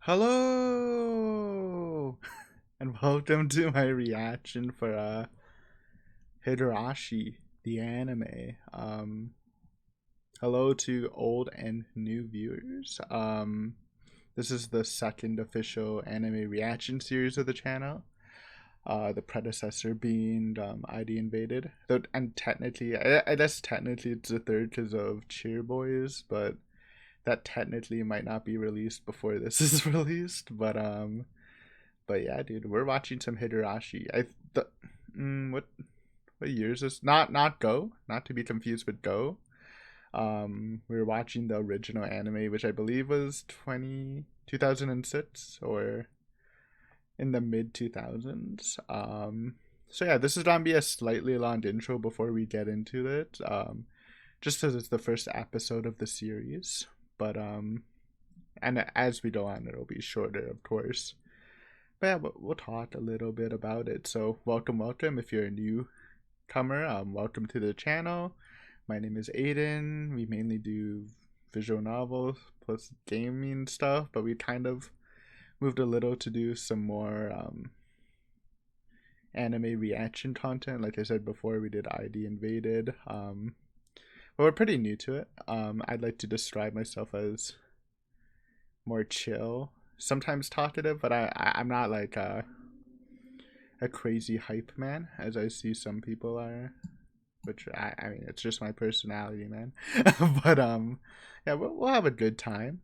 Hello and welcome to my reaction for Higurashi, the anime. Hello to old and new viewers. This is the second official anime reaction series of the channel. The predecessor being ID Invaded. Though, and technically, I guess technically it's the third because of Cheer Boys, but that technically might not be released before this is released. But yeah, dude, we're watching some Higurashi. What year is this? Not Go, not to be confused with Go. We were watching the original anime, which I believe was 2006 or in the mid 2000s. So yeah, this is gonna be a slightly long intro before we get into it. Just as it's the first episode of the series, but and as we go on, it'll be shorter, of course. But yeah, we'll talk a little bit about it. So welcome. If you're a newcomer, welcome to the channel. My name is Aiden. We mainly do visual novels plus gaming stuff, but we kind of moved a little to do some more anime reaction content. Like I said before, we did ID Invaded. But we're pretty new to it. I'd like to describe myself as more chill, sometimes talkative, but I'm not like a crazy hype man, as I see some people are. Which I mean, it's just my personality, man. But yeah, we'll have a good time.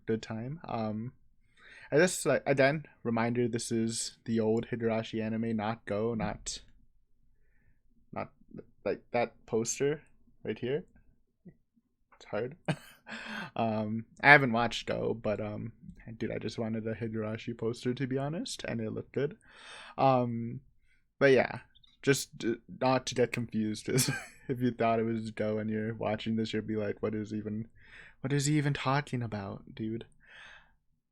Good time. I just like again reminder. This is the old Higurashi anime, not Go, not like that poster right here. It's hard. I haven't watched Go, but dude, I just wanted a Higurashi poster to be honest, and it looked good. Um, but yeah, just not to get confused. If you thought it was Go and you're watching this, you'll be like, what is he even talking about, dude?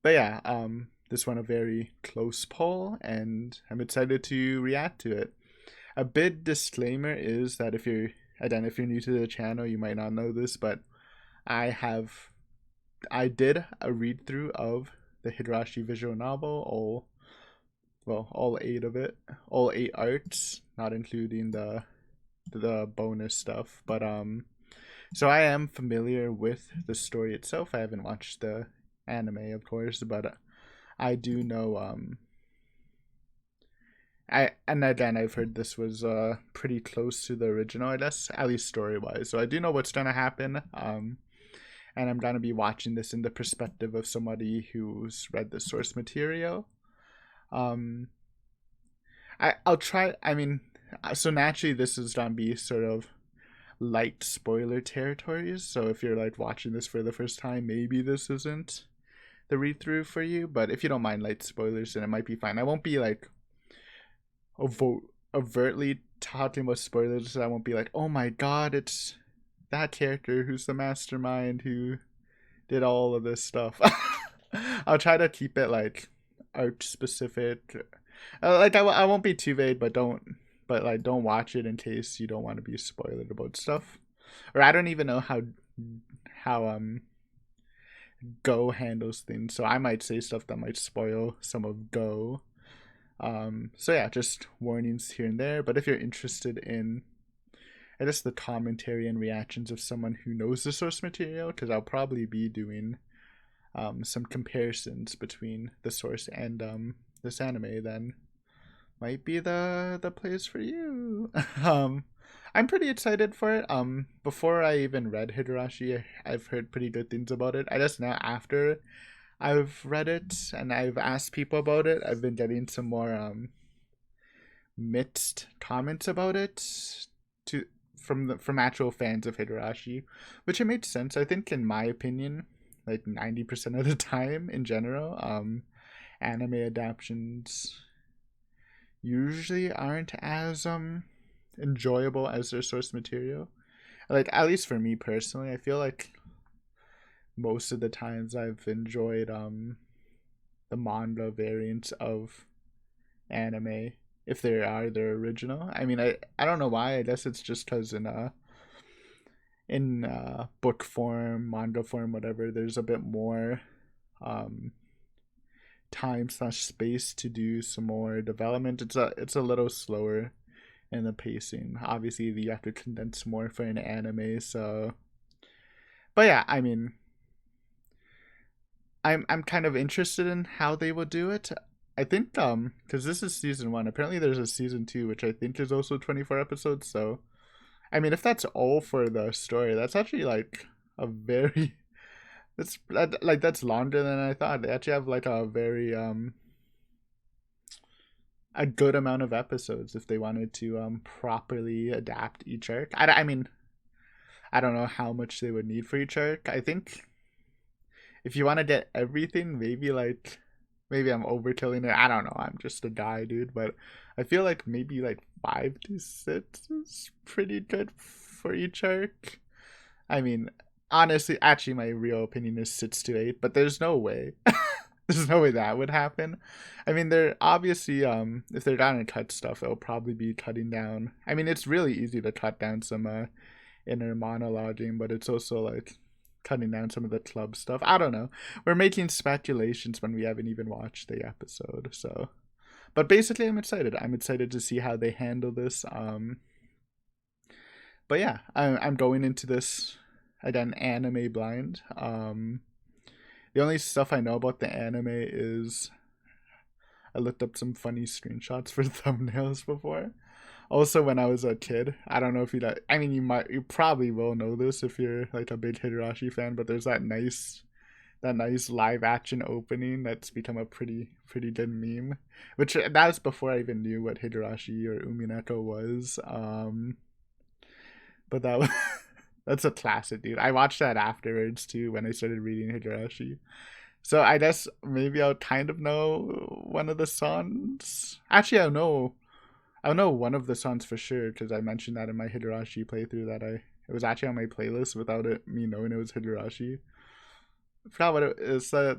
But yeah, this one a very close poll, and I'm excited to react to it. A big disclaimer is that if you're new to the channel, you might not know this, but I did a read through of the Higurashi visual novel, all eight of it, all eight arcs, not including the bonus stuff. But so I am familiar with the story itself. I haven't watched the anime, of course, but I do know and again I've heard this was pretty close to the original, I guess, at least story wise. So I do know what's gonna happen. And I'm gonna be watching this in the perspective of somebody who's read the source material. Um, I'll try. I mean, so naturally this is gonna be sort of light spoiler territories. So if you're like watching this for the first time, maybe this isn't the read through for you. But if you don't mind light spoilers, then it might be fine. I won't be like overtly talking about spoilers. So I won't be like, oh my god, it's that character who's the mastermind who did all of this stuff. I'll try to keep it like art specific. Like I won't be too vague, but don't watch it in case you don't want to be spoiled about stuff. Or I don't even know how Go handles things, so I might say stuff that might spoil some of Go. So yeah, just warnings here and there. But if you're interested in I guess the commentary and reactions of someone who knows the source material, because I'll probably be doing some comparisons between the source and this anime, then might be the place for you. I'm pretty excited for it. Before I even read Higurashi, I've heard pretty good things about it. I guess now after I've read it and I've asked people about it, I've been getting some more mixed comments about it to from actual fans of Higurashi, which it makes sense. I think, in my opinion, like 90% of the time in general, anime adaptations usually aren't as enjoyable as their source material. Like, at least for me personally, I feel like most of the times I've enjoyed the manga variants of anime, if they are their original. I mean, I don't know why. I guess it's just because in book form, manga form, whatever, there's a bit more time slash space to do some more development. It's a little slower in the pacing. Obviously, you have to condense more for an anime. So, but yeah, I mean, I'm kind of interested in how they will do it. I think because this is season 1. Apparently, there's a season 2, which I think is also 24 episodes. So, I mean, if that's all for the story, that's actually like a very that's longer than I thought. They actually have like a very a good amount of episodes if they wanted to properly adapt each arc. I mean, I don't know how much they would need for each arc. I think if you want to get everything, maybe I'm overkilling it. I don't know. I'm just a guy, dude. But I feel like maybe like 5 to 6 is pretty good for each arc. I mean, honestly, actually, my real opinion is 6 to 8. But there's no way. There's no way that would happen. I mean, they're obviously if they're down to cut stuff, it'll probably be cutting down. I mean, it's really easy to cut down some inner monologuing, but it's also like cutting down some of the club stuff. I don't know. We're making speculations when we haven't even watched the episode. So, but basically, I'm excited. I'm excited to see how they handle this. But yeah, I'm going into this again anime blind. The only stuff I know about the anime is I looked up some funny screenshots for thumbnails before. Also, when I was a kid, I don't know if I mean, you probably will know this if you're like a big Higurashi fan, but there's that nice live action opening that's become a pretty good meme. Which that was before I even knew what Higurashi or Umineko was. But that was that's a classic, dude. I watched that afterwards too when I started reading Higurashi. So I guess maybe I'll kind of know one of the songs. Actually, I'll know one of the songs for sure because I mentioned that in my Higurashi playthrough it was actually on my playlist without me knowing it was Higurashi. I forgot what it is. The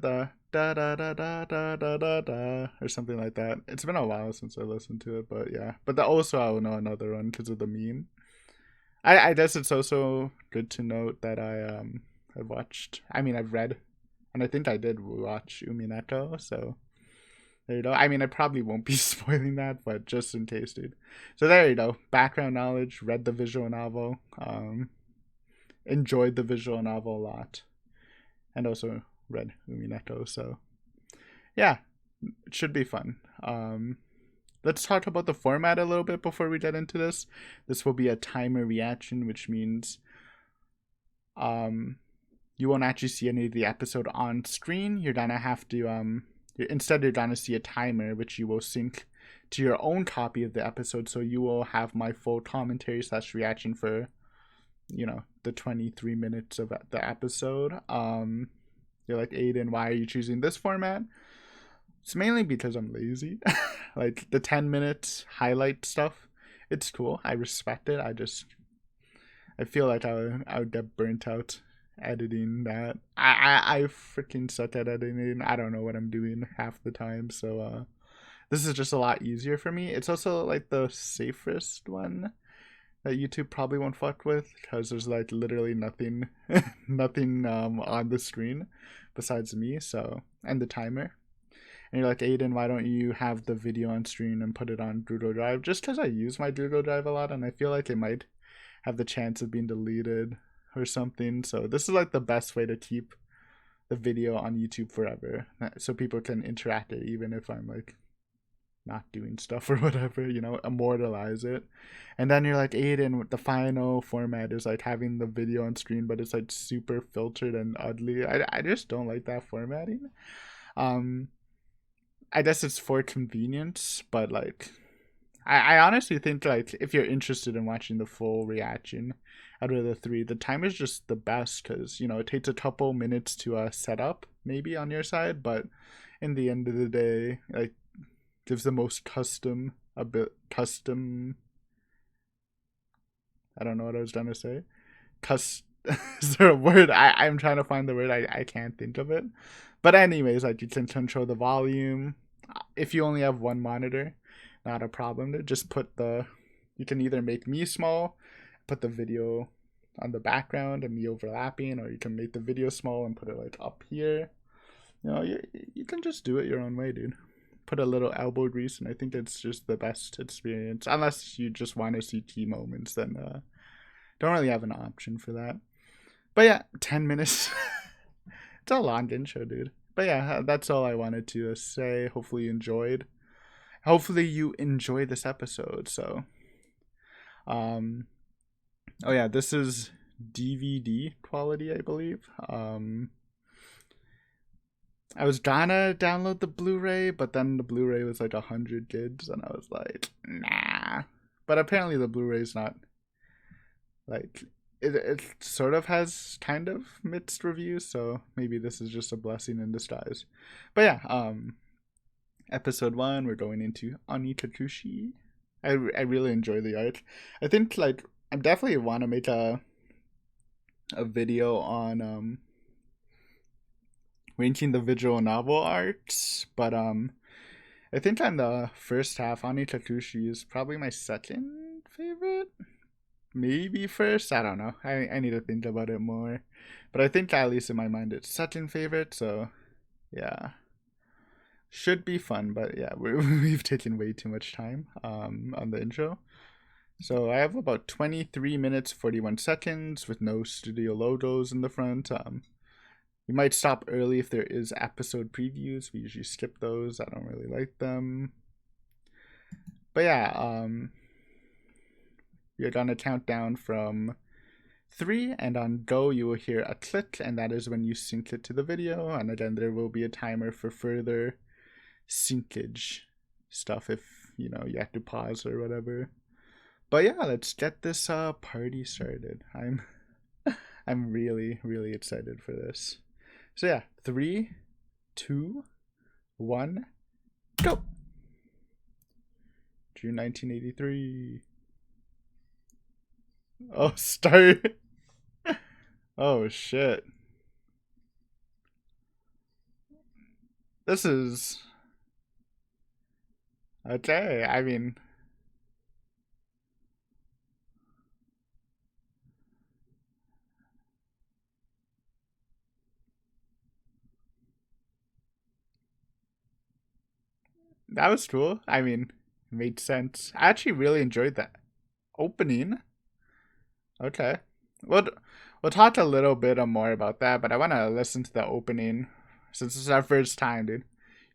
da da da da da da da da or something like that. It's been a while since I listened to it, but yeah. But also I will know another one because of the meme. I guess it's also good to note that I've watched. I mean, I've read, and I think I did watch Umineko. So there you go. I mean, I probably won't be spoiling that, but just in case, dude. So there you go. Background knowledge. Read the visual novel. Enjoyed the visual novel a lot, and also read Umineko. So yeah, it should be fun. Let's talk about the format a little bit before we get into this. This will be a timer reaction, which means you won't actually see any of the episode on screen. You're gonna have to instead you're gonna see a timer, which you will sync to your own copy of the episode. So you will have my full commentary / reaction for, the 23 minutes of the episode. You're like, Aiden, why are you choosing this format? It's mainly because I'm lazy. Like the 10-minute highlight stuff, it's cool. I respect it. I feel like I would get burnt out editing that. I freaking suck at editing. I don't know what I'm doing half the time. So this is just a lot easier for me. It's also like the safest one that YouTube probably won't fuck with because there's like literally nothing on the screen besides me. So, and the timer. And you're like, Aiden, why don't you have the video on screen and put it on Google Drive? Just because I use my Google Drive a lot and I feel like it might have the chance of being deleted or something. So this is like the best way to keep the video on YouTube forever. So people can interact it even if I'm like not doing stuff or whatever, immortalize it. And then you're like, Aiden, the final format is like having the video on screen, but it's like super filtered and ugly. I just don't like that formatting. I guess it's for convenience, but like I honestly think like if you're interested in watching the full reaction out of the 3, the timer is just the best because it takes a couple minutes to set up maybe on your side, but in the end of the day, like gives the most custom. I don't know what I was trying to say. Is there a word? I'm trying to find the word. I can't think of it. But anyways, like you can control the volume. If you only have one monitor, not a problem. Just you can either make me small, put the video on the background and me overlapping, or you can make the video small and put it like up here. You can just do it your own way, dude. Put a little elbow grease, and I think it's just the best experience. Unless you just want to see key moments, then don't really have an option for that. But yeah, 10 minutes. It's a long intro, dude. But yeah, that's all I wanted to say. Hopefully you enjoyed. Hopefully you enjoy this episode. So, oh yeah, this is DVD quality, I believe. I was gonna download the Blu-ray, but then the Blu-ray was like 100 gigs, and I was like, nah. But apparently the Blu-ray's not like it sort of has kind of mixed reviews, so maybe this is just a blessing in disguise. But yeah, episode 1, we're going into Onikakushi. I really enjoy the art. I think like I definitely want to make a video on ranking the visual novel arcs, but I think on the first half, Onikakushi is probably my second favorite. Maybe first, I don't know. I need to think about it more. But I think at least in my mind it's second favorite, so yeah. Should be fun, but yeah, we've taken way too much time on the intro. So I have about 23 minutes 41 seconds with no studio logos in the front. You might stop early if there is episode previews. We usually skip those. I don't really like them. But yeah, you're gonna count down from 3, and on go you will hear a click, and that is when you sync it to the video. And again, there will be a timer for further syncage stuff if you have to pause or whatever. But yeah, let's get this party started. I'm really excited for this. So yeah, 3, 2, 1, go. June 1983. Oh, start. Oh shit. This is okay. I mean, that was cool. I mean, it made sense. I actually really enjoyed that opening. Okay. We'll talk a little bit more about that, but I want to listen to the opening since this is our first time, dude.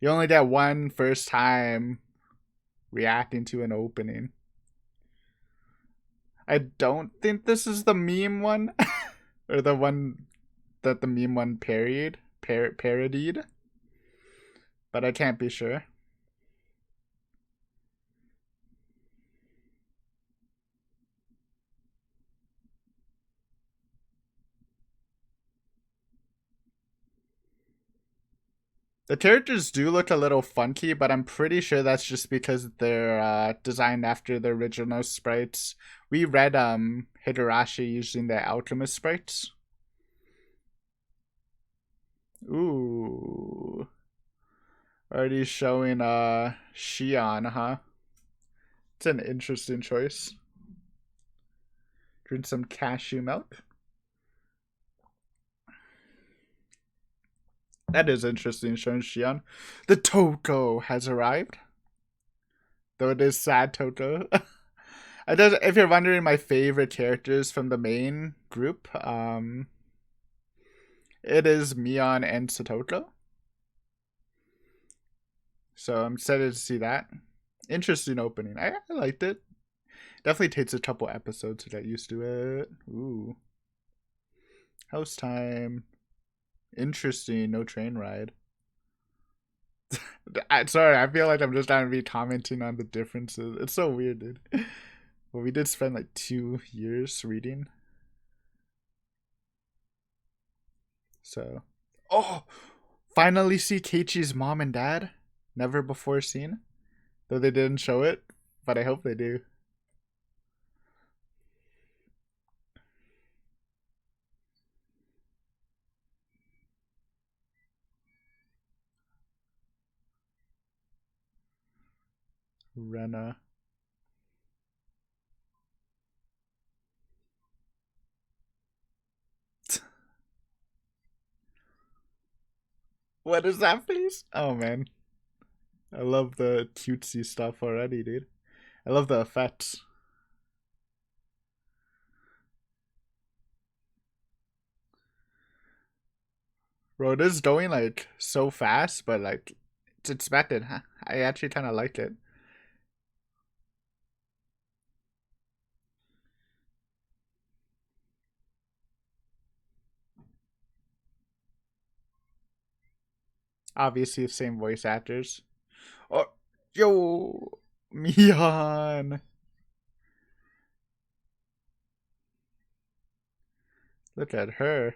You only get one first time reacting to an opening. I don't think this is the meme one or the one that the meme one parodied, but I can't be sure. The characters do look a little funky, but I'm pretty sure that's just because they're designed after the original sprites. We read Higurashi using the alchemist sprites. Ooh. Already showing Shion, huh? It's an interesting choice. Drink some cashew milk. That is interesting, showing Shion. The Toko has arrived. Though it is sad Toko. If you're wondering my favorite characters from the main group, it is Mion and Satoko. So I'm excited to see that. Interesting opening. I liked it. Definitely takes a couple episodes to get used to it. Ooh. House time. Interesting. No train ride. Sorry, I feel like I'm just trying to be commenting on the differences. It's so weird, dude. Well, we did spend like 2 years reading. So. Oh! Finally see Keiichi's mom and dad. Never before seen. Though they didn't show it. But I hope they do. Rena. What is that face? Oh man, I love the cutesy stuff already, dude. I love the effects. Bro, it is going like so fast, but like it's expected. Huh? I actually kind of like it. Obviously, the same voice actors. Oh, yo, Mian. Look at her.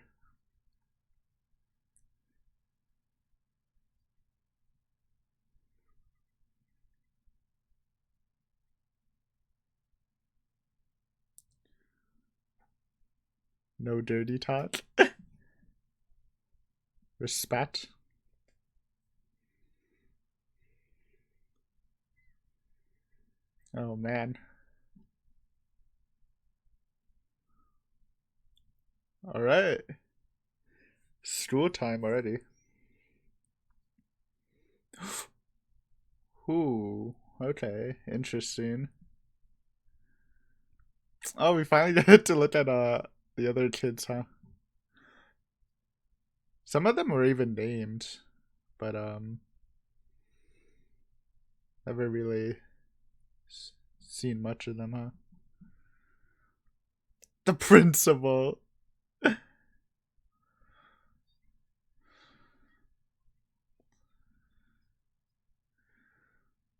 No dirty talk. Respect. Oh man. All right. School time already. Ooh. Okay. Interesting. Oh, we finally get to look at the other kids, huh? Some of them were even named, but never really seen much of them, huh? The principal.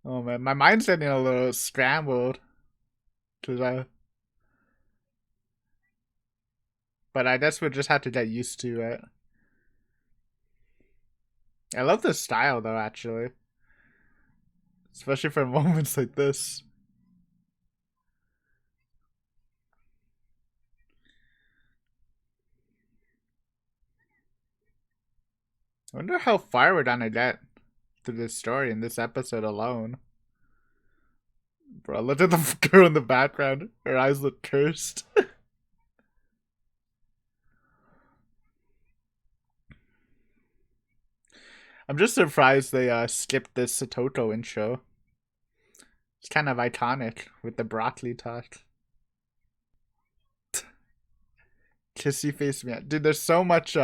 Oh man, my mind's getting a little scrambled because but I guess we'll just have to get used to it. I love the style though, actually, especially for moments like this. I wonder how far we're gonna get through this story in this episode alone. Bro, look at the girl in the background. Her eyes look cursed. I'm just surprised they skipped this Satoto intro. It's kind of iconic with the broccoli talk. Kissy face me. Dude, there's so much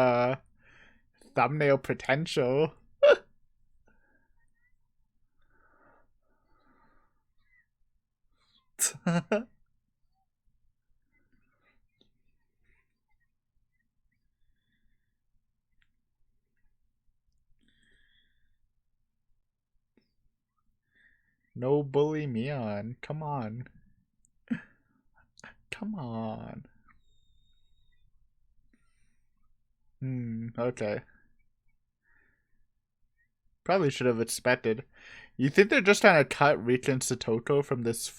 thumbnail potential. No bully me on. Come on. Come on. Okay. Probably should have expected. You think they're just trying to cut Rika and Satoto from this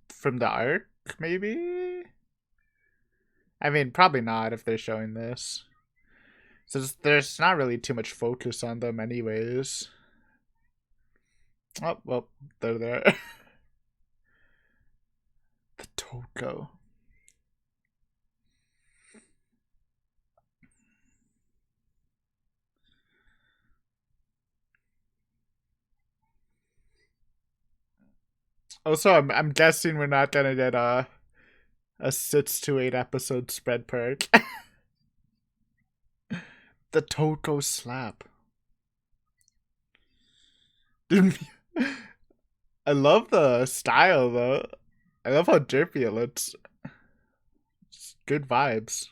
from the arc, maybe? I mean, probably not if they're showing this. So there's not really too much focus on them anyways. Oh, well, they're there. The Toko. Also, I'm guessing we're not gonna get a 6 to 8 episode spread perk. The Toko slap. Dude, I love the style though. I love how derpy it looks. It's good vibes.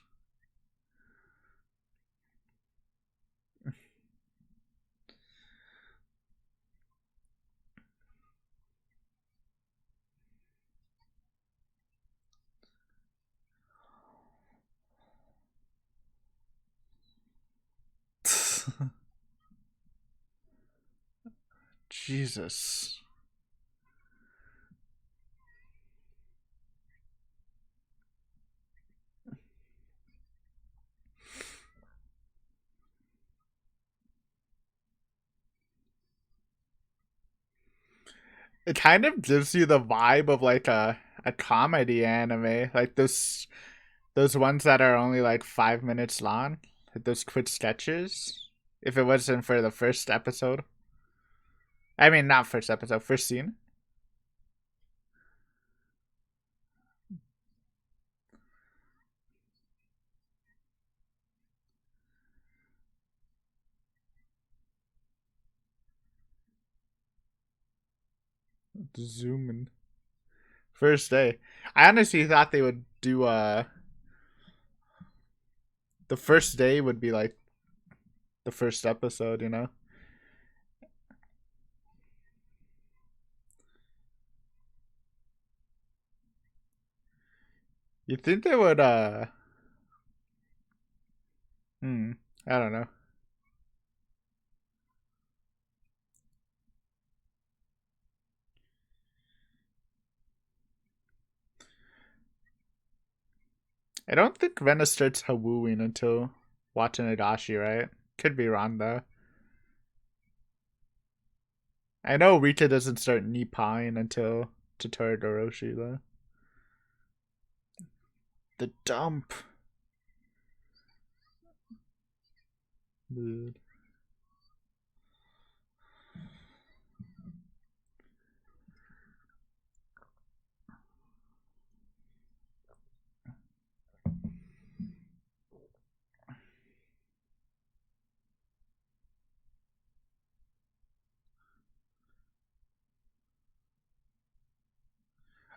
Jesus. It kind of gives you the vibe of like a comedy anime, like those ones that are only like 5 minutes long, like those quick sketches. If it wasn't for the first episode. I mean, not first episode, first scene. Zoom in. First day. I honestly thought they would do the first day would be like the first episode, you know? You think they would hmm, I don't know. I don't think Rena starts Hawooing until watching Adachi, right? Could be wrong though. I know Rita doesn't start Nippon until Totoro Doroshi though. The dump. Dude.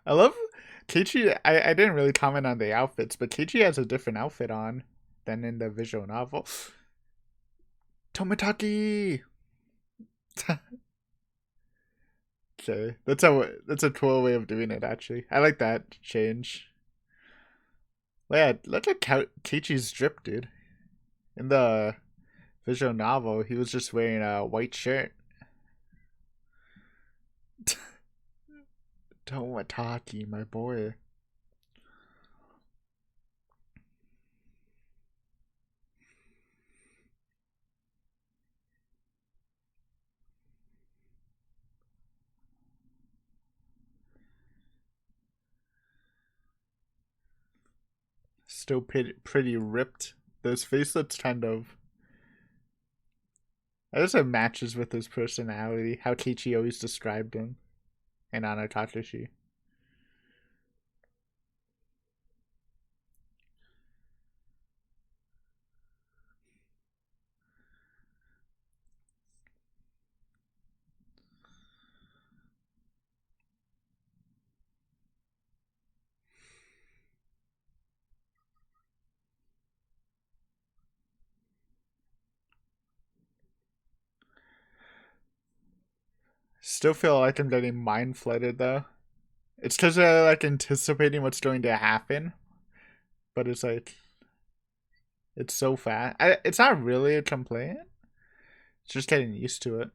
I love Kichi. I didn't really comment on the outfits, but Kichi has a different outfit on than in the visual novel. Tomitaki. Okay, that's a cool way of doing it. Actually, I like that change. Yeah, look at Kichi's drip, dude. In the visual novel, he was just wearing a white shirt. Tomitaki, my boy. Still pretty ripped. Those facelets kind of. I guess it matches with his personality. How Kichi always described him in Anatatashi. Still feel like I'm getting mind flooded though. It's because I'm like anticipating what's going to happen, but it's like it's so fast. It's not really a complaint. It's just getting used to it.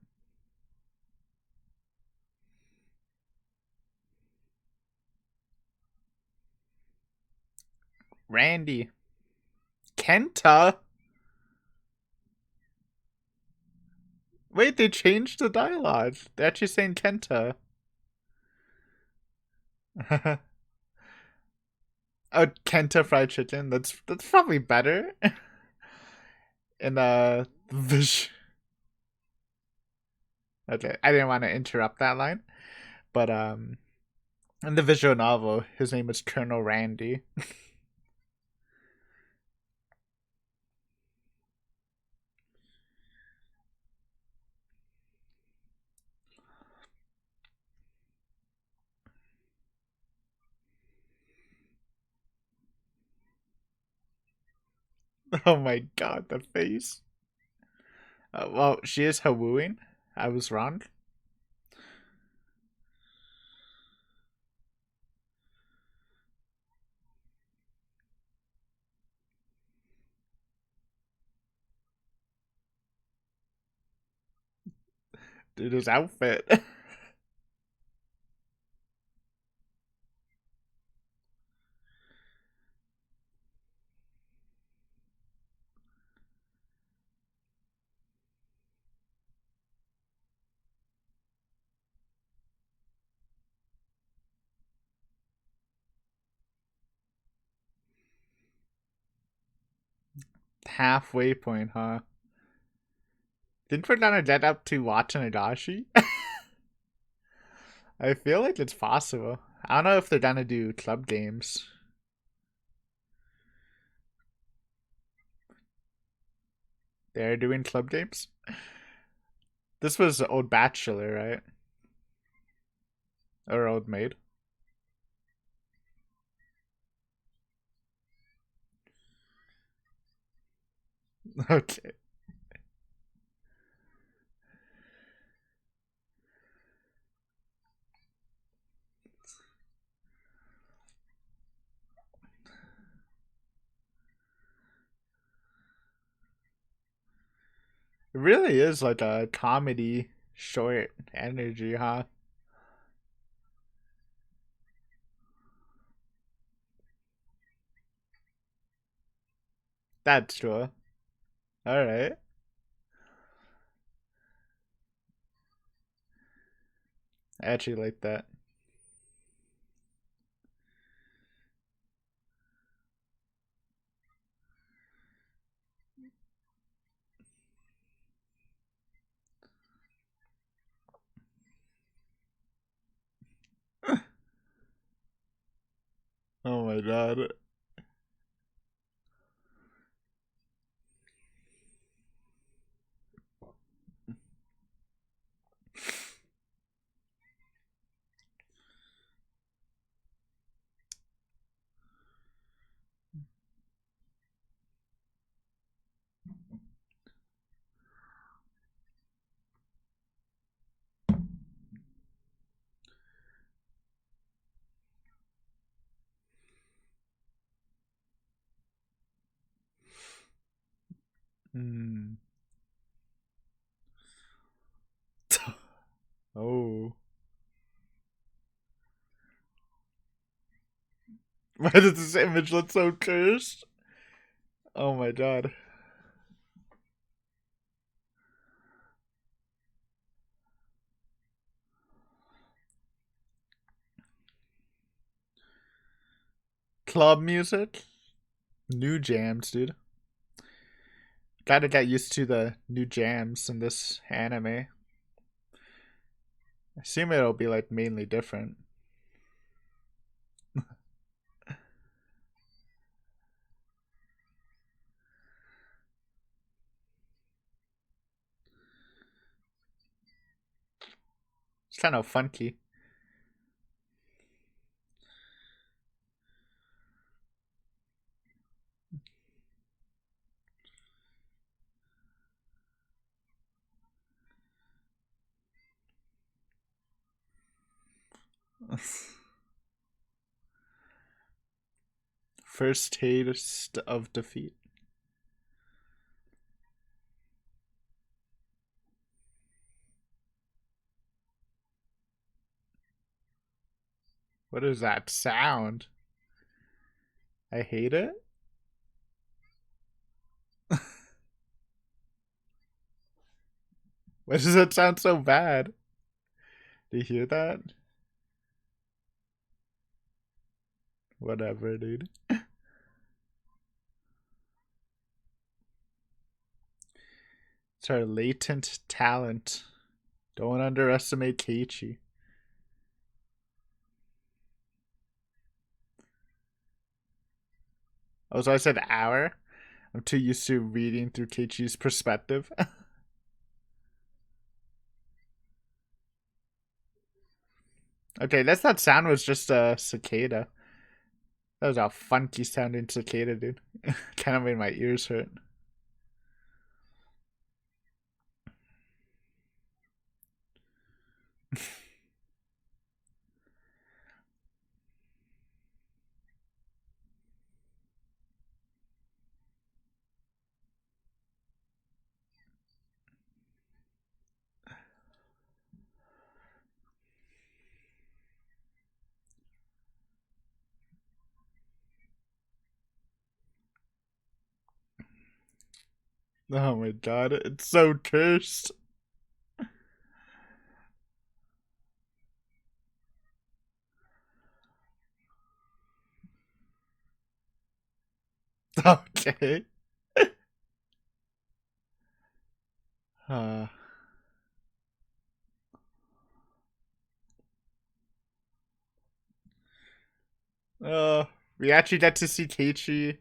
Randy, Kenta. Wait, they changed the dialogue. They're actually saying Kenta. Oh, Kenta fried chicken. That's probably better. In the okay, I didn't want to interrupt that line, but in the visual novel, his name was Colonel Randy. Oh my god, the face. Well, she is Hawooing. I was wrong. Dude, his outfit. Halfway point, huh? Think we're gonna get up to watching Higurashi? I feel like it's possible. I don't know if they're gonna do club games. They're doing club games? This was Old Bachelor, right? Or Old Maid? Okay. It really is like a comedy short energy, huh? That's true. Alright. I actually like that. Oh my god. Hmm. Oh. Why does this image look so cursed? Oh my god. Club music? New jams, dude. Gotta get used to the new jams in this anime. I assume it'll be like mainly different. It's kind of funky. First taste of defeat. What is that sound? I hate it. Why does that sound so bad? Do you hear that? Whatever, dude. It's our latent talent. Don't underestimate Keiichi. Oh, so I said our? I'm too used to reading through Keiichi's perspective. Okay, that's that sound was just a cicada. That was a funky sounding cicada, dude. Kind of made my ears hurt. Oh my god, it's so cursed. Okay. Uh, uh, we actually get to see Keiichi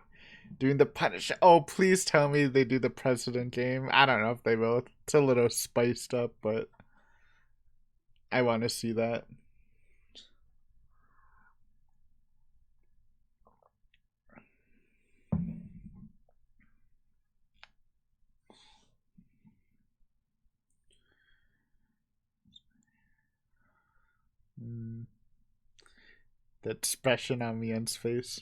doing the punish. Oh, please tell me they do the president game. I don't know if they will. It's a little spiced up, but I want to see that. Mm, the expression on Mien's face.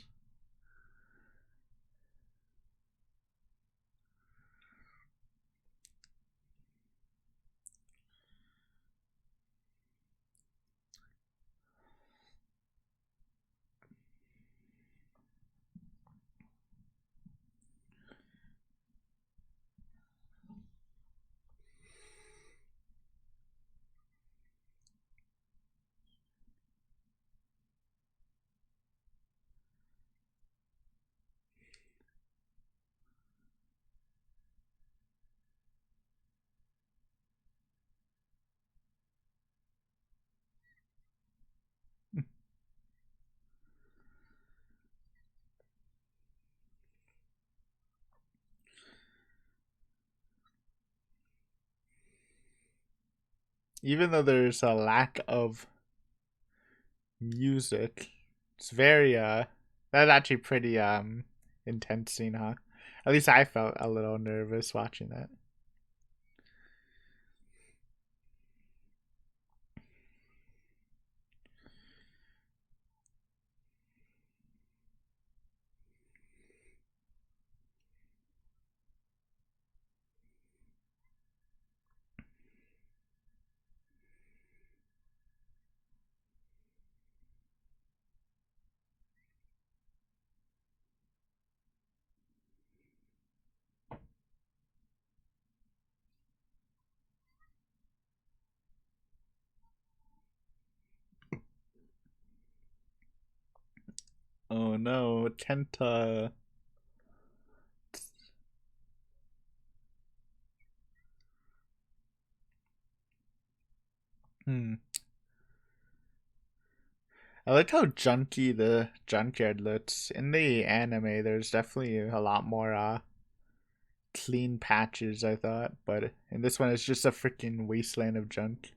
Even though there's a lack of music, it's very that's actually pretty intense scene, huh? At least I felt a little nervous watching that. Oh no, Kenta. Hmm. I like how junky the junkyard looks. In the anime, there's definitely a lot more clean patches, I thought, but in this one, it's just a freaking wasteland of junk.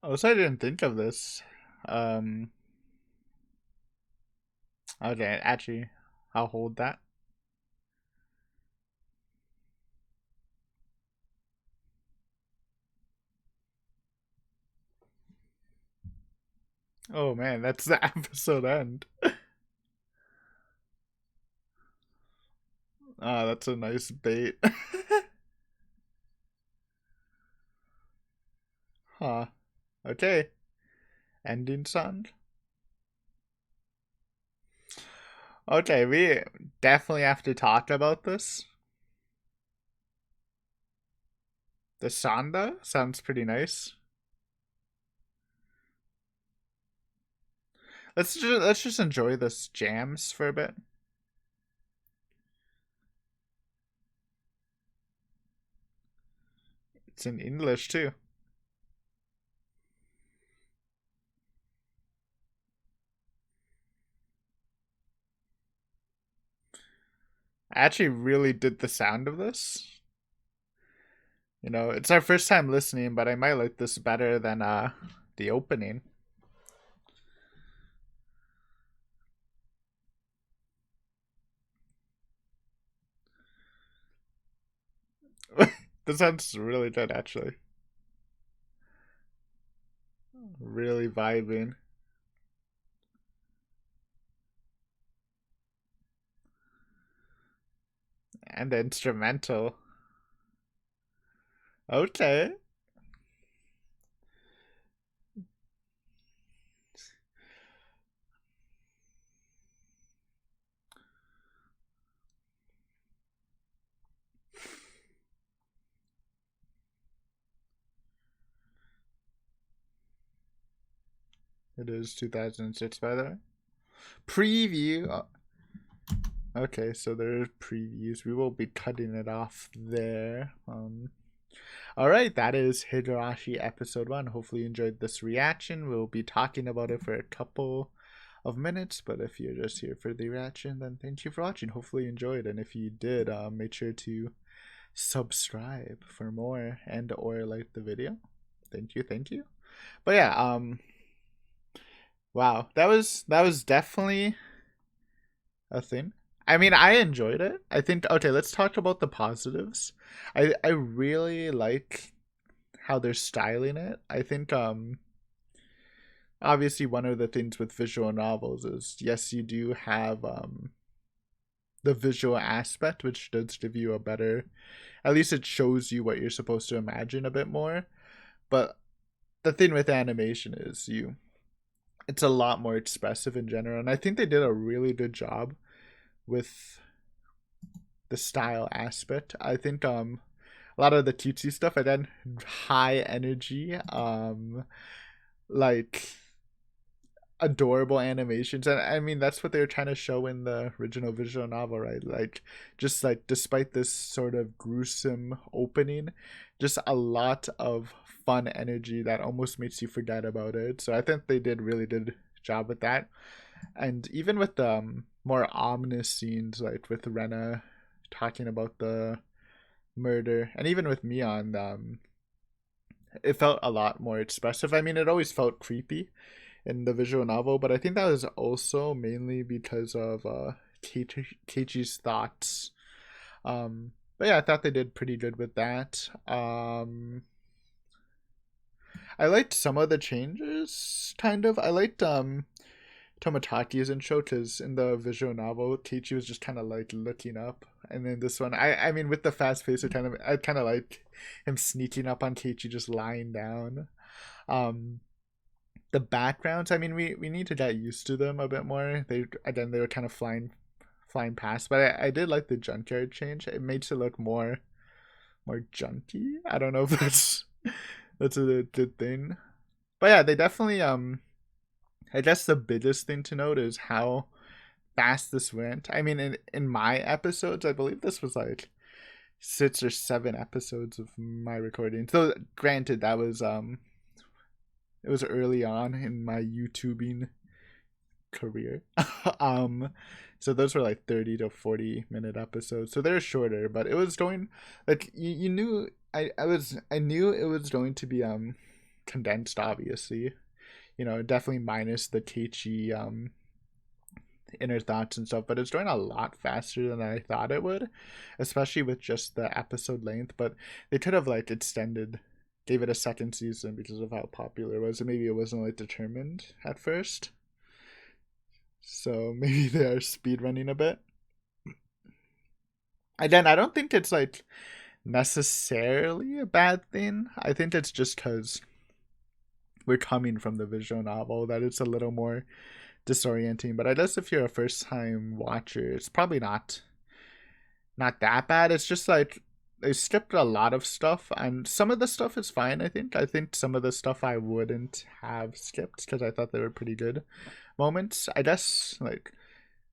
Also, I didn't think of this. Um, okay, actually, I'll hold that. Oh man, that's the episode end. Ah, that's a nice bait. Huh. Okay. Ending song. Okay, we definitely have to talk about this. The Sanda sounds pretty nice. Let's just enjoy this jams for a bit. It's in English too. I actually really did the sound of this. You know, it's our first time listening, but I might like this better than the opening. This sounds really good actually. Really vibing. And the instrumental. Okay. It is 2006, by the way. Preview. Okay, so there's previews. We will be cutting it off there. All right, that is Higurashi episode 1. Hopefully you enjoyed this reaction. We'll be talking about it for a couple of minutes, but if you're just here for the reaction, then thank you for watching. Hopefully you enjoyed, and if you did, make sure to subscribe for more and or like the video. Thank you. But yeah, wow, that was definitely a thing. I mean, I enjoyed it. I think, okay, let's talk about the positives. I really like how they're styling it. I think obviously one of the things with visual novels is, yes, you do have the visual aspect, which does give you a better, at least it shows you what you're supposed to imagine a bit more. But the thing with animation is it's a lot more expressive in general, and I think they did a really good job with the style aspect. I think a lot of the cutesy stuff, again, high energy, like adorable animations, and I mean that's what they were trying to show in the original visual novel, right? Like, just like, despite this sort of gruesome opening, just a lot of fun energy that almost makes you forget about it. So I think they did really good job with that. And even with the more ominous scenes, like with Rena talking about the murder, and even with Mion, it felt a lot more expressive. I mean, it always felt creepy in the visual novel, but I think that was also mainly because of Keiichi's thoughts. But yeah, I thought they did pretty good with that. I liked some of the changes, kind of. I liked Tomotaki's intro, because in the visual novel, Keiichi was just kind of like looking up, and then this one, I mean, with the fast pace, I kind of like him sneaking up on Keiichi just lying down. The backgrounds, I mean, we need to get used to them a bit more. They were kind of flying past, but I did like the junkyard change. It makes it look more junky. I don't know if that's a good thing, but yeah, they definitely I guess the biggest thing to note is how fast this went. I mean, in my episodes, I believe this was like 6 or 7 episodes of my recording. So granted, that was it was early on in my YouTubing career. So those were like 30 to 40-minute episodes. So they're shorter, but it was going like you knew I knew it was going to be condensed, obviously. You know, definitely minus the Keiichi inner thoughts and stuff, but it's going a lot faster than I thought it would, especially with just the episode length. But they could have like gave it a second season because of how popular it was, and maybe it wasn't like determined at first. So maybe they are speed running a bit. Again, I don't think it's like necessarily a bad thing. I think it's just because we're coming from the visual novel that it's a little more disorienting. But I guess if you're a first time watcher, it's probably not that bad. It's just like they skipped a lot of stuff, and some of the stuff is fine. I think some of the stuff I wouldn't have skipped because I thought they were pretty good moments. I guess like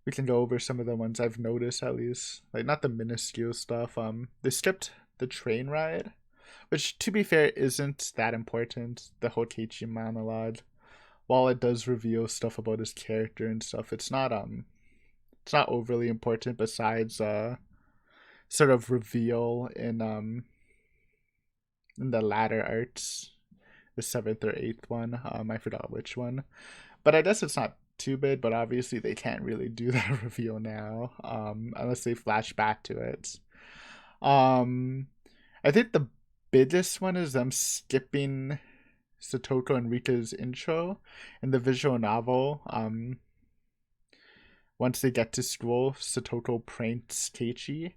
we can go over some of the ones I've noticed, at least, like not the minuscule stuff. They skipped the train ride, which, to be fair, isn't that important. The whole Keiichi monologue, while it does reveal stuff about his character and stuff, it's not overly important. Besides sort of reveal in the latter arcs, the 7th or 8th one. I forgot which one, but I guess it's not too big. But obviously they can't really do that reveal now, unless they flash back to it. I think the biggest one is them skipping Satoko and Rika's intro in the visual novel. Once they get to school, Satoko pranks Keiichi,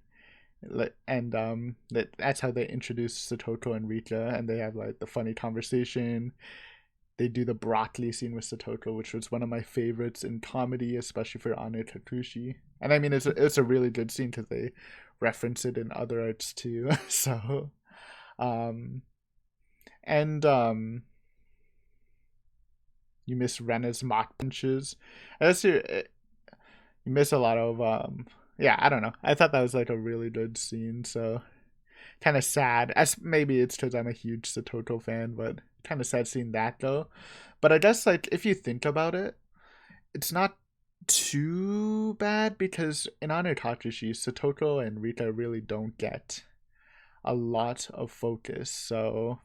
and that's how they introduce Satoko and Rika, and they have like the funny conversation. They do the broccoli scene with Satoko, which was one of my favorites in comedy, especially for Ane Takushi. And I mean, it's a really good scene because they reference it in other arts too. So, and you miss Rena's mock punches. I guess you miss a lot of yeah, I don't know. I thought that was like a really good scene, so kind of sad. As maybe it's because I'm a huge Satoto fan, but kind of sad seeing that go. But I guess like if you think about it, it's not too bad because in Honor Tatsushi, Satoto and Rika really don't get a lot of focus. So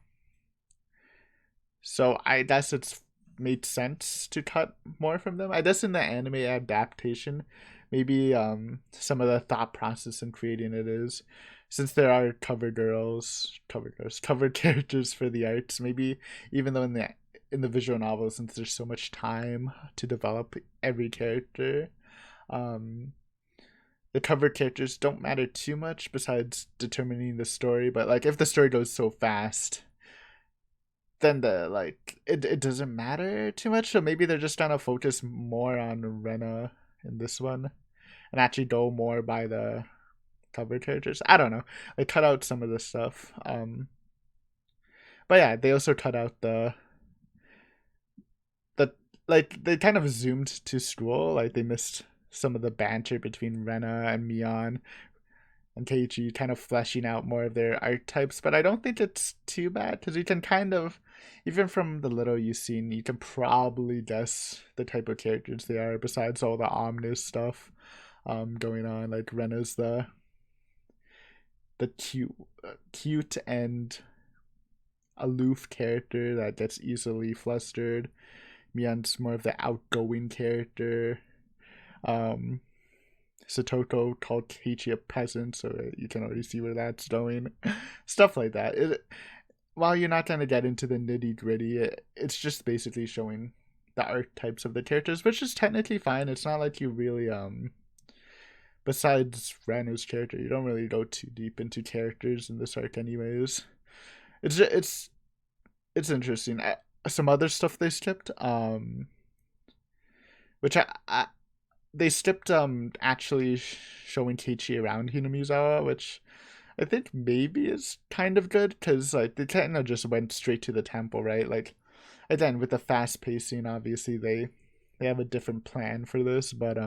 I guess it's made sense to cut more from them. I guess in the anime adaptation, maybe some of the thought process in creating it is since there are cover characters for the arts, maybe even though in the visual novel, since there's so much time to develop every character, um the cover characters don't matter too much besides determining the story, but like if the story goes so fast, then it doesn't matter too much. So maybe they're just trying to focus more on Rena in this one and actually go more by the cover characters. I don't know. They cut out some of the stuff. But yeah, they also cut out the like they kind of zoomed to school. Like they missed some of the banter between Rena and Mion and Keiichi, kind of fleshing out more of their archetypes. But I don't think it's too bad because you can kind of, even from the little you've seen, you can probably guess the type of characters they are. Besides all the ominous stuff going on, like Rena's the cute and aloof character that gets easily flustered. Mion's more of the outgoing character. Satoto called Keiichi a peasant, so you can already see where that's going. Stuff like that. While you're not going to get into the nitty gritty, it's just basically showing the archetypes of the characters, which is technically fine. It's not like you really besides Ranu's character, you don't really go too deep into characters in this arc, anyways. It's interesting. Some other stuff they skipped, which I they skipped actually showing Keiichi around Hinamizawa, which I think maybe is kind of good because like they kind of just went straight to the temple, right? Like again with the fast pacing, obviously they have a different plan for this, but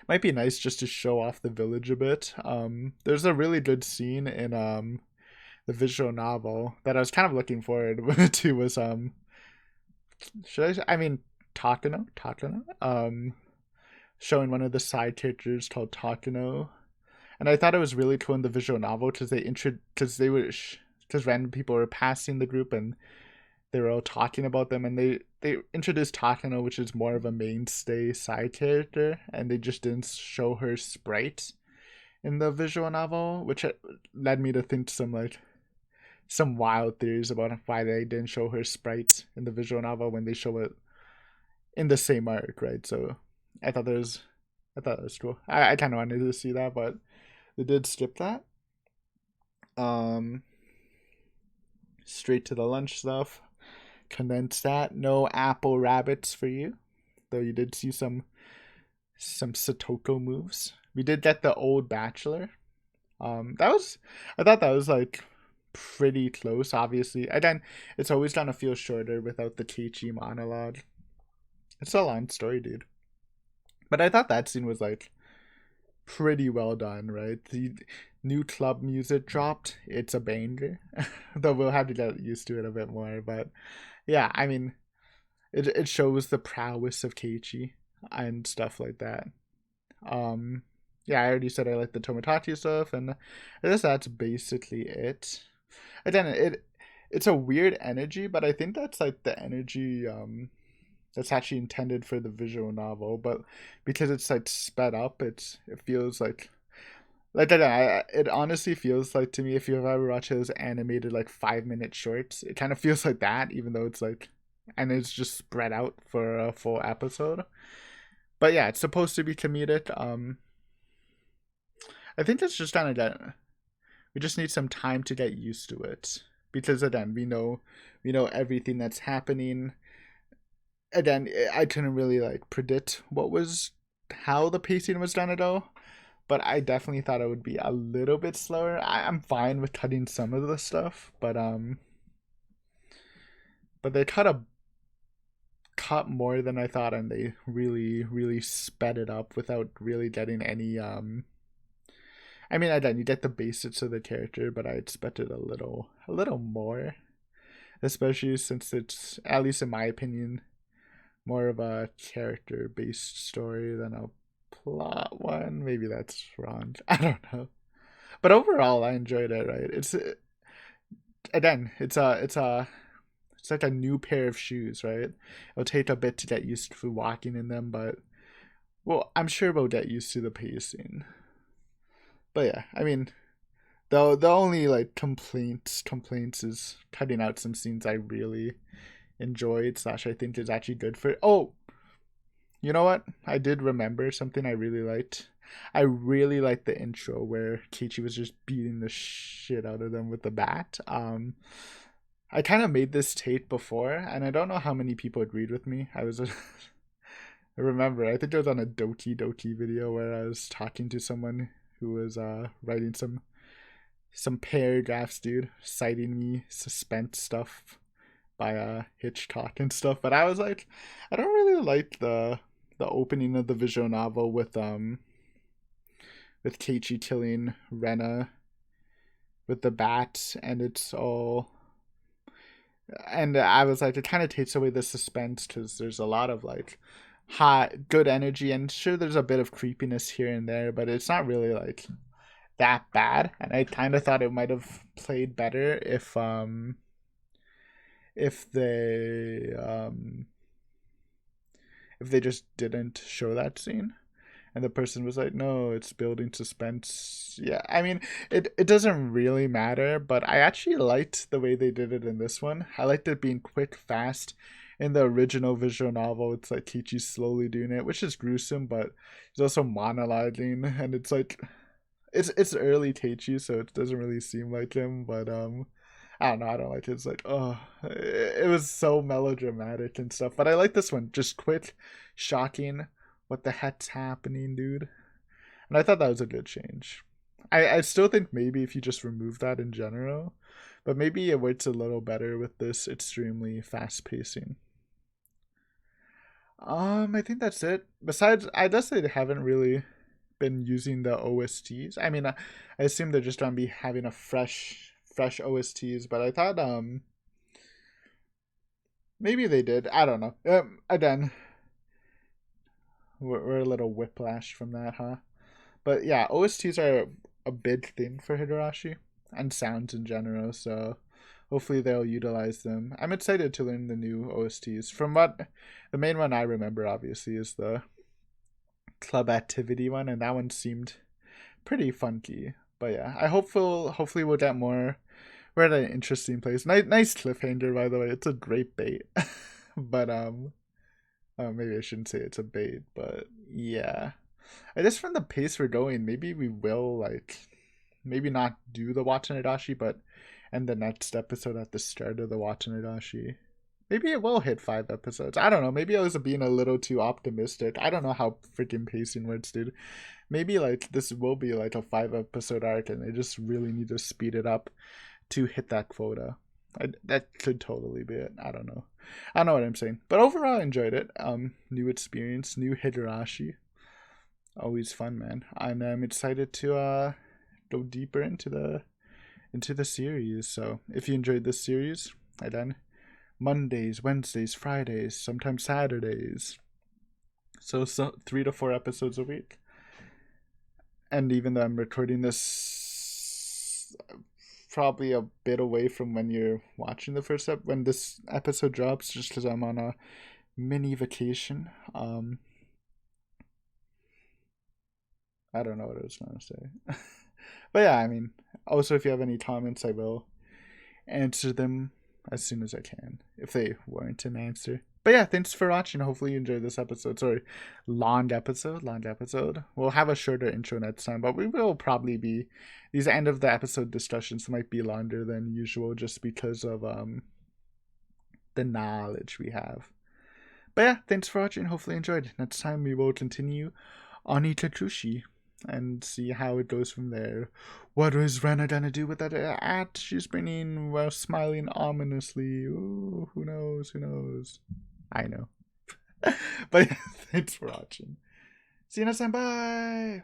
might be nice just to show off the village a bit. There's a really good scene in the visual novel that I was kind of looking forward to was I mean Takano showing one of the side characters called Takano, and I thought it was really cool in the visual novel because because random people were passing the group and they were all talking about them, and they introduced Takano, which is more of a mainstay side character, and they just didn't show her sprite in the visual novel, which led me to think some wild theories about why they didn't show her sprite in the visual novel when they show it in the same arc, right? So I thought that was cool. I kind of wanted to see that, but they did skip that. Straight to the lunch stuff. Condense that. No apple rabbits for you, though you did see some Satoko moves. We did get the old bachelor. I thought that was like pretty close. Obviously, again, it's always gonna feel shorter without the Keiichi monologue. It's a long story, dude. But I thought that scene was like pretty well done, right? The new club music dropped. It's a banger. Though we'll have to get used to it a bit more. But yeah, I mean, it shows the prowess of Keiichi and stuff like that. Yeah, I already said I like the Tomodachi stuff, and I guess that's basically it. Again, it's a weird energy, but I think that's like the energy that's actually intended for the visual novel, but because it's like sped up, it feels like again, it honestly feels like to me if you've ever watched those animated like 5 minute shorts, it kind of feels like that, even though it's like and it's just spread out for a full episode. But yeah, it's supposed to be comedic. I think it's just kind of that we just need some time to get used to it because again we know everything that's happening. Again, I couldn't really like predict how the pacing was gonna go, but I definitely thought it would be a little bit slower. I'm fine with cutting some of the stuff, but they cut a cut more than I thought, and they really, really sped it up without really getting any. I mean, again, you get the basics of the character, but I expected a little more, especially since it's, at least in my opinion, more of a character-based story than a plot one. Maybe that's wrong. I don't know. But overall, I enjoyed it. Right? It's again, it's like a new pair of shoes, right? It'll take a bit to get used to walking in them, but well, I'm sure we'll get used to the pacing. But yeah, I mean, the only like complaints is cutting out some scenes I really enjoyed slash I think is actually good for. Oh, you know what? I did remember something I really liked. I really liked the intro where Keiichi was just beating the shit out of them with the bat. I kind of made this take before, and I don't know how many people agreed with me. I remember, I think it was on a Doki Doki video where I was talking to someone who was writing some paragraphs, dude, citing me suspense stuff by Hitchcock and stuff. But I was like, I don't really like the opening of the visual novel with Keiichi killing Rena with the bat, and it's all. And I was like, it kind of takes away the suspense because there's a lot of like hot, good energy, and sure, there's a bit of creepiness here and there, but it's not really like that bad. And I kind of thought it might have played better if they just didn't show that scene. And the person was like, no, it's building suspense. Yeah, I mean, it doesn't really matter, but I actually liked the way they did it in this one. I liked it being quick, fast. In the original visual novel, it's like Keiichi slowly doing it, which is gruesome, but he's also monologuing, and it's like, it's early Keiichi, so it doesn't really seem like him, but I don't know, I don't like it. It's like, oh, it was so melodramatic and stuff, but I like this one. Just quick, shocking. What the heck's happening, dude? And I thought that was a good change. I still think maybe if you just remove that in general, but maybe it works a little better with this extremely fast pacing. I think that's it. Besides, I guess they haven't really been using the OSTs. I mean, I assume they're just gonna be having a fresh OSTs, but I thought maybe they did. I don't know. Again, we're a little whiplash from that, huh? But yeah, OSTs are a big thing for Higurashi and sounds in general, so hopefully they'll utilize them. I'm excited to learn the new OSTs. From what the main one I remember obviously is the club activity one, and that one seemed pretty funky. But yeah, hopefully we'll get more. We're at an interesting place. Nice cliffhanger, by the way. It's a great bait. But maybe I shouldn't say it's a bait, but yeah. I guess from the pace we're going, maybe we will like maybe not do the Watanabe, but end the next episode at the start of the Watanabe. Maybe it will hit 5 episodes. I don't know. Maybe I was being a little too optimistic. I don't know how freaking pacing works, dude. Maybe like this will be like a 5 episode arc, and they just really need to speed it up to hit that quota. That could totally be it. I don't know. I don't know what I'm saying, but overall, I enjoyed it. New experience, new Higurashi. Always fun, man. And I'm excited to go deeper into the series. So if you enjoyed this series, I done Mondays, Wednesdays, Fridays, sometimes Saturdays. So 3 to 4 episodes a week. And even though I'm recording this probably a bit away from when you're watching the first when this episode drops, just because I'm on a mini vacation. I don't know what I was going to say. But yeah, I mean, also if you have any comments, I will answer them as soon as I can, if they warrant an answer. But yeah, thanks for watching. Hopefully you enjoyed this episode. Sorry, long episode. We'll have a shorter intro next time, but we will probably be, these end of the episode discussions might be longer than usual just because of the knowledge we have. But yeah, thanks for watching. Hopefully you enjoyed. Next time we will continue on Itakushi and see how it goes from there. What is Rena gonna do with that at she's bringing while smiling ominously? Ooh, who knows? I know. But yeah, thanks for watching. See you next time. Bye.